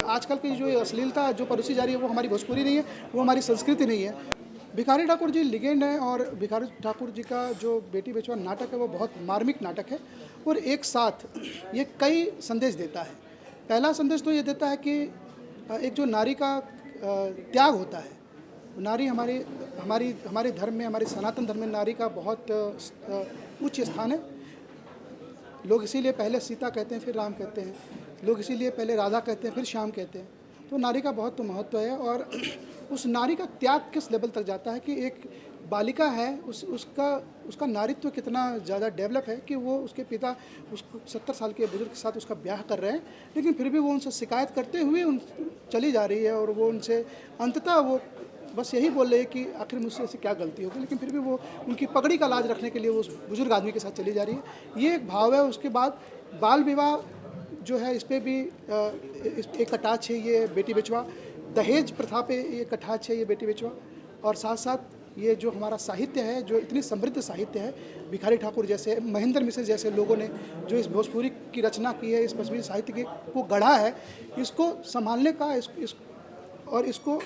आजकल की जो अश्लीलता जो परोसी जा रही है वो हमारी भोजपुरी नहीं है, वो हमारी संस्कृति नहीं है। भिखारी ठाकुर जी लीजेंड हैं और भिखारी ठाकुर जी का जो बेटी बेचवा नाटक है वो बहुत मार्मिक नाटक है और एक साथ ये कई संदेश देता है। पहला संदेश तो ये देता है कि एक जो नारी का त्याग होता है, नारी हमारे धर्म में, हमारे सनातन धर्म में नारी का बहुत उच्च स्थान है। लोग इसीलिए पहले सीता कहते हैं फिर राम कहते हैं, लोग इसीलिए पहले राधा कहते हैं फिर श्याम कहते हैं। तो नारी का बहुत महत्व है और उस नारी का त्याग किस लेवल तक जाता है कि एक बालिका है उसका नारीत्व कितना ज़्यादा डेवलप है कि वो उसके पिता उसको 70 साल के बुजुर्ग के साथ उसका ब्याह कर रहे हैं, लेकिन फिर भी वो उनसे शिकायत करते हुए चली जा रही है और वो उनसे अंततः वो बस यही बोल रहे हैं कि आखिर मुझसे ऐसी क्या गलती होगी, लेकिन फिर भी वो उनकी पगड़ी का लाज रखने के लिए वो उस बुजुर्ग आदमी के साथ चली जा रही है। ये एक भाव है। उसके बाद बाल विवाह जो है इस पर भी एक कटाक्ष है ये बेटी बेचवा, दहेज प्रथा पे ये कटाक्ष है ये बेटी बेचवा, और साथ साथ ये जो हमारा साहित्य है, जो इतनी समृद्ध साहित्य है, भिखारी ठाकुर जैसे, महेंद्र मिश्र जैसे लोगों ने जो इस भोजपुरी की रचना की है, इस भोजपुरी साहित्य को गढ़ा है, इसको संभालने का और इसको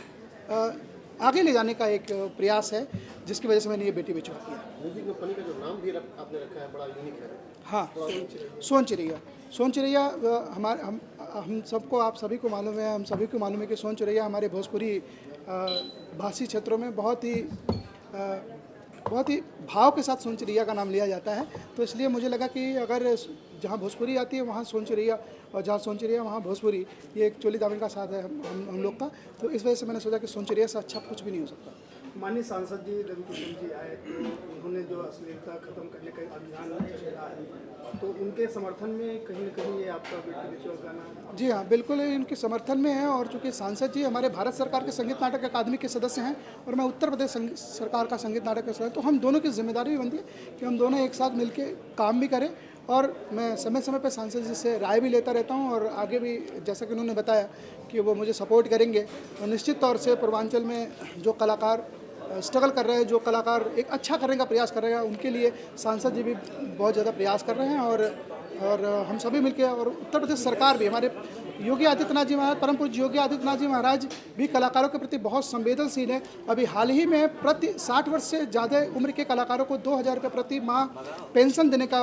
आगे ले जाने का एक प्रयास है, जिसकी वजह से मैंने ये बेटी बेचवा किया। म्यूजिक कंपनी का जो नाम भी आपने रखा है बड़ा यूनिक है। हाँ, सोन चिरैया हम सबको, आप सभी को मालूम है, हम सभी को मालूम है कि सोन चिरैया हमारे भोजपुरी भाषी क्षेत्रों में बहुत ही भाव के साथ सोन चिरैया का नाम लिया जाता है। तो इसलिए मुझे लगा कि अगर जहाँ भोजपुरी आती है वहाँ सोन चिरैया, और जहाँ सोन चिरैया वहाँ भोजपुरी, ये एक चोली दामन का साथ है हम लोग का। तो इस वजह से मैंने सोचा कि सोन चिरैया से अच्छा कुछ भी नहीं हो सकता। माननीय सांसद जी रविकिशन जी आए तो उन्होंने जो अश्लीलता खत्म करने का अभियान चला है, तो उनके समर्थन में कहीं न कहीं ये आपका बेटी बेचवा गाना। जी हाँ, बिल्कुल इनके समर्थन में है। और चूँकि सांसद जी हमारे भारत सरकार के संगीत नाटक अकादमी के सदस्य हैं और मैं उत्तर प्रदेश सरकार का संगीत नाटक का सदस्य, तो हम दोनों की जिम्मेदारी भी बनती है कि हम दोनों एक साथ मिलकर काम भी करें। और मैं समय समय पर सांसद जी से राय भी लेता रहता हूँ और आगे भी, जैसा कि उन्होंने बताया कि वो मुझे सपोर्ट करेंगे, तो निश्चित तौर से पूर्वांचल में जो कलाकार स्ट्रगल कर रहे हैं, जो कलाकार एक अच्छा करने का प्रयास कर रहे हैं, उनके लिए सांसद जी भी बहुत ज़्यादा प्रयास कर रहे हैं। और हम सभी मिलकर, और उत्तर प्रदेश सरकार भी, हमारे योगी आदित्यनाथ जी महाराज, परम पूज्य योगी आदित्यनाथ जी महाराज भी कलाकारों के प्रति बहुत संवेदनशील है। अभी हाल ही में प्रति 60 वर्ष से ज़्यादा उम्र के कलाकारों को 2000 रुपये प्रति माह पेंशन देने का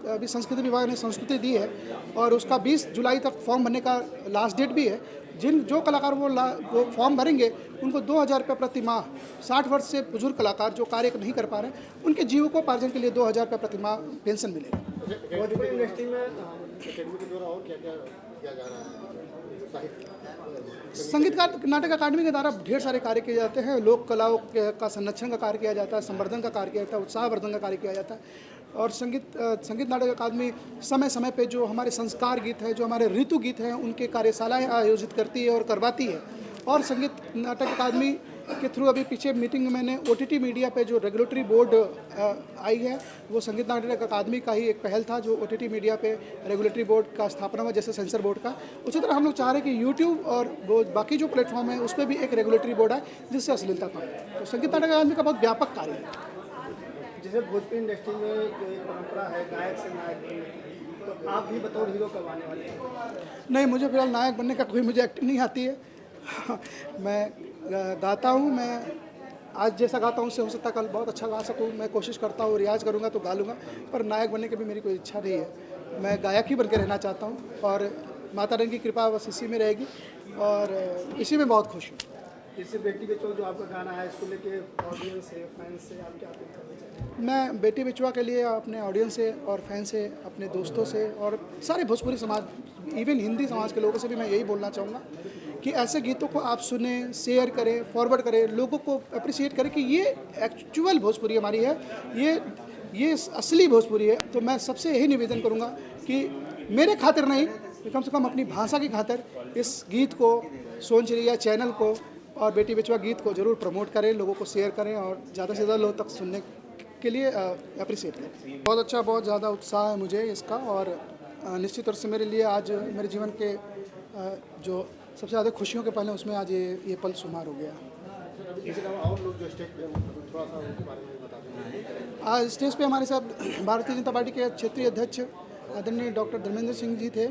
अभी संस्कृति विभाग ने संस्कृति दी है और उसका 20 जुलाई तक फॉर्म भरने का लास्ट डेट भी है। जो कलाकार वो फॉर्म भरेंगे उनको 2000 रुपये प्रति माह, 60 वर्ष से बुजुर्ग कलाकार जो कार्य नहीं कर पा रहे हैं उनके जीविकोपार्जन के लिए 2000 रुपये प्रति माह पेंशन मिलेगा। भोजपुरी इंडस्ट्री में अकेडमी के द्वारा और क्या क्या किया जा रहा है? संगीत नाटक अकादमी के द्वारा ढेर सारे कार्य किए जाते हैं। लोक कलाओं का संरक्षण का कार्य किया जाता है, संवर्धन का कार्य किया जाता है, उत्साहवर्धन का कार्य किया जाता है। और संगीत नाटक अकादमी समय समय पे जो हमारे संस्कार गीत हैं, जो हमारे ऋतु गीत हैं, उनके कार्यशालाएं आयोजित करती है और करवाती है। और संगीत नाटक अकादमी के थ्रू अभी पीछे मीटिंग में मैंने OTT मीडिया पे जो रेगुलेटरी बोर्ड आई है, वो संगीत नाटक अकादमी का ही एक पहल था, जो OTT मीडिया पे रेगुलेटरी बोर्ड का स्थापना हुआ, जैसे सेंसर बोर्ड का। उसी तरह हम लोग चाह रहे हैं कि YouTube और वो बाकी जो प्लेटफॉर्म है उस पर भी एक रेगुलेटरी बोर्ड है जिससे अश्लीलता कम है। तो संगीत नाटक अकादमी का बहुत व्यापक कार्य है। जैसे भोजपुरी इंडस्ट्री में जो एक परंपरा है गायक से नायक बनने की, तो आप भी बतौर हीरो कब आने वाले हैं? नहीं, मुझे फिलहाल नायक बनने का कोई मुझे एक्टिंग नहीं आती है। मैं गाता हूँ, मैं आज जैसा गाता हूँ उससे हो सकता है कल बहुत अच्छा गा सकूँ। मैं कोशिश करता हूँ, रियाज़ करूँगा तो गा लूँगा, पर नायक बनने की भी मेरी कोई इच्छा नहीं है। मैं गायक ही बन के रहना चाहता हूँ और माता रानी की कृपा बस इसी में रहेगी और इसी में बहुत खुश हूँ। जैसे बेटी बेचवा जो आपका गाना है, इसको लेके ऑडियंस से, फैंस से आप क्या अपील करना चाहते हैं? मैं बेटी बेचवा के लिए अपने ऑडियंस से और फैन से, अपने दोस्तों से और सारे भोजपुरी समाज, इवन हिंदी समाज के लोगों से भी मैं यही बोलना चाहूँगा कि ऐसे गीतों को आप सुने, शेयर करें, फॉरवर्ड करें, लोगों को अप्रिशिएट करें कि ये एक्चुअल भोजपुरी हमारी है, ये असली भोजपुरी है। तो मैं सबसे यही निवेदन करूँगा कि मेरे खातिर नहीं, कम से कम अपनी भाषा की खातिर इस गीत को, सोन चिरैया चैनल को और बेटी बेचवा गीत को ज़रूर प्रमोट करें, लोगों को शेयर करें और ज़्यादा से ज़्यादा लोग तक सुनने के लिए अप्रिशिएट करें। बहुत अच्छा, बहुत ज़्यादा उत्साह है मुझे इसका और निश्चित तौर से मेरे लिए आज मेरे जीवन के जो सबसे ज़्यादा खुशियों के पल हैं उसमें आज ये पल शुमार हो गया। और लोग जो स्टेज पे थोड़ा सा उनके बारे में बता दें। आज स्टेज पे हमारे साथ भारतीय जनता पार्टी के क्षेत्रीय अध्यक्ष आदरणीय डॉक्टर धर्मेंद्र सिंह जी थे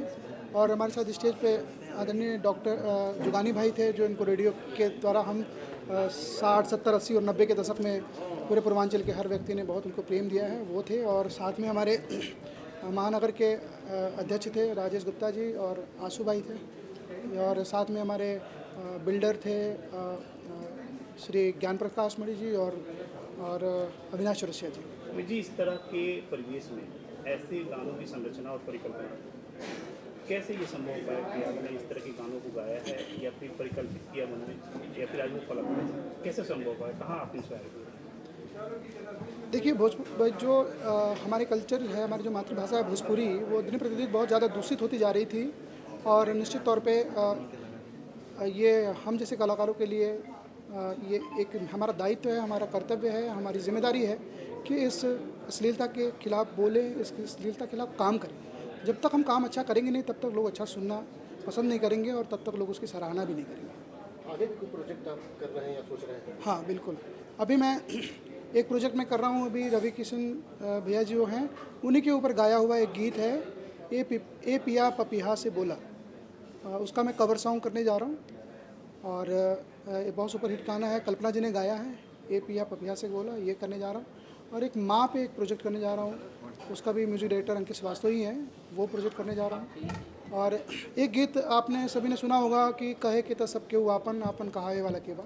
और हमारे साथ स्टेज पे आदरणीय डॉक्टर जुगानी भाई थे, जो इनको रेडियो के द्वारा हम 60, 70, 80 और 90 के दशक में पूरे पूर्वांचल के हर व्यक्ति ने बहुत उनको प्रेम दिया है, वो थे। और साथ में हमारे महानगर के अध्यक्ष थे राजेश गुप्ता जी और आंसू भाई थे, और साथ में हमारे बिल्डर थे श्री ज्ञान प्रकाश मणि जी और अविनाश चौरसिया जी। जी, इस तरह के परिवेश में ऐसे गानों की संरचना और परिकल्पना कैसे ये संभव हो पाया कि आपने इस तरह के गानों को गाया है, या फिर परिकल्पित किया मन में, या फिर आज वो फलक है, कैसे संभव हुआ है, कहाँ आपने इंस्पायर किया? देखिए, जो हमारे कल्चर है, हमारी जो मातृभाषा है भोजपुरी, वो दिन प्रतिदिन बहुत ज़्यादा दूषित होती जा रही थी। और निश्चित तौर पे ये हम जैसे कलाकारों के लिए ये एक हमारा दायित्व है, हमारा कर्तव्य है, हमारी जिम्मेदारी है कि इस अश्लीलता के खिलाफ बोलें, इस अश्लीलता के खिलाफ काम करें। जब तक हम काम अच्छा करेंगे नहीं, तब तक लोग अच्छा सुनना पसंद नहीं करेंगे, और तब तक लोग उसकी सराहना भी नहीं करेंगे। आगे भी कोई प्रोजेक्ट आप कर रहे हैं या सोच रहे हैं? हाँ, बिल्कुल। अभी मैं एक प्रोजेक्ट में कर रहा हूँ। अभी रवि किशन भैया जी वो हैं, उन्हीं के ऊपर गाया हुआ एक गीत है, ए पिया पपिहा से बोला। उसका मैं कवर सॉन्ग करने जा रहा हूँ, और ये बहुत सुपरहिट गाना है, कल्पना जी ने गाया है। ए पिया पपिहा से बोला, ये करने जा रहा हूँ। और एक माँ पे एक प्रोजेक्ट करने जा रहा हूँ, उसका भी म्यूजिक डायरेक्टर अंकित श्रीवास्तव ही है, वो प्रोजेक्ट करने जा रहा हूँ। और एक गीत आपने सभी ने सुना होगा कि कहे कि तो सब केहू आपन आपन कहा वाला के बा,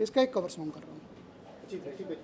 इसका एक कवर सॉन्ग कर रहा हूँ। ठीक है, ठीक है।